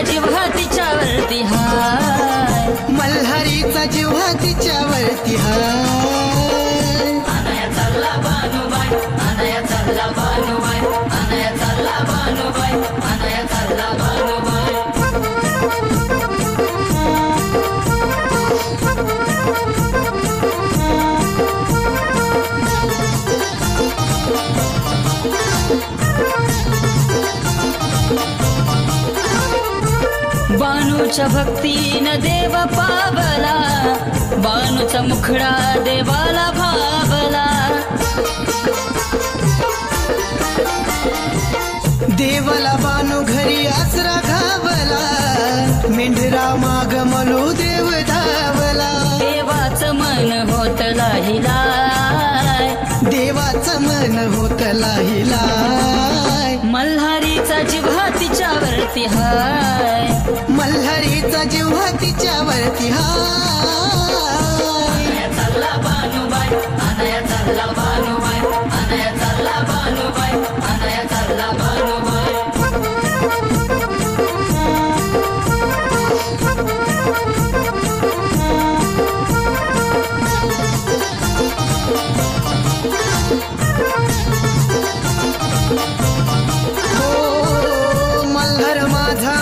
जिव्हा तिच्यावरती हाय, मल्हारीचा जिव्हा तिच्यावरती हाय. अनया चालला बानुबाई, अनया चालला बानुबाई, अनया चालला बानुबाई, अनया चालला बानुबाई. बानूच्या भक्तीनं देव पावला, बानूचा मुखडा देवाला भावला. देवाला बानू घरी आसरा घावला, मेंढरा माग मलो देव धावला. देवाचं मन होत लाहिलाय, देवाचं मन होत लाहिलाय. मल्हारीचा जिव्हा तिच्यावरती हाय, मल्हारीचा जिव्हा तिच्यावरती हाय. अनया चालला बानुबाई, अनया चालला बानुबाई, अनया चालला बानुबाई, अनया चालला बानुबाई.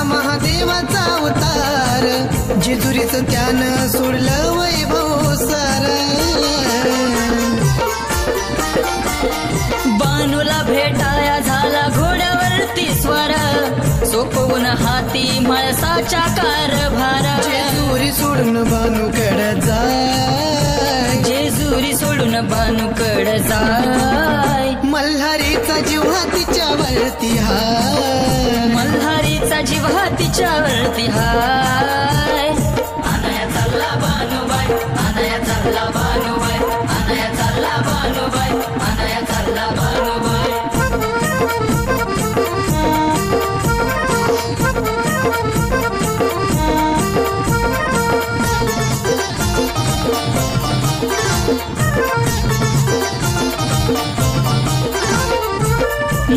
महादेवाचा अवतार, जेजुरीचं त्यानं सोडलं वैभव सार. बानूला भेटाया झाला घोड्यावरती स्वार, सोपवून हाती मळसाच्या कारभार. जेजुरी सोडून बानूकडे जाय, जेजुरी सोडून बानूकड जाय. मल्हारीचा जिव्हा तिच्यावरती हाय, मल्हारीचा जिव्हा तिच्यावरती हाय. अनया चालला बानुबाई, अनया चालला बानुबाई, अनया चालला बानुबाई, अनया चालला बानुबाई.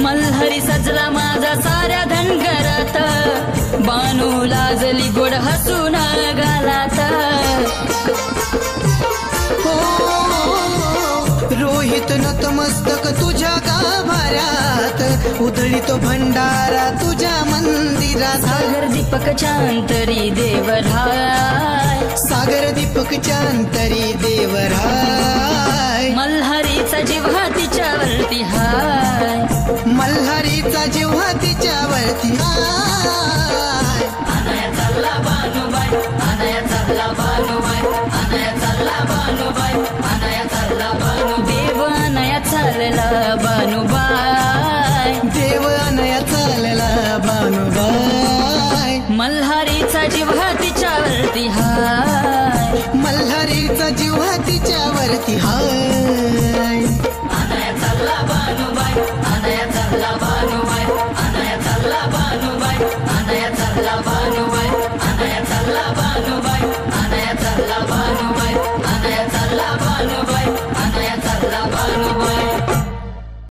मल्हारी सजला माझा साऱ्या धनगरात, बानू लाजली गोड हसून गालात. हो रोहित नतमस्तक तुझ्या गाभाऱ्यात, उधळी तो भंडारा तुझ्या मंदिरात. सागर दीपक चांतरी देवराय, सागर दीपक चांतरी देवराय. मल्हारीचा जिव्हा तिच्यावरती हाय, मल्हारीचा जिव्हा तिच्यावरती हाय. अनया चालला बानुबाई, अनया चालला बानुबाई, अनया चालला बानुबाई, अनया चालला बानु. देव अनया चालला बानुबाई, देव अनया चालला बानुबाई. मल्हारीचा जिव्हा तिच्यावरती हाय, मल्हारीचा जिव्हा तिच्यावरती हाय. अनया चालला बानुबाई, अनया चालला बानुबाई, अनया चालला बानुबाई, अनया चालला बानुबाई, अनया चालला बानुबाई, अनया चालला बानुबाई, अनया चालला बानुबाई, अनया चालला बानुबाई.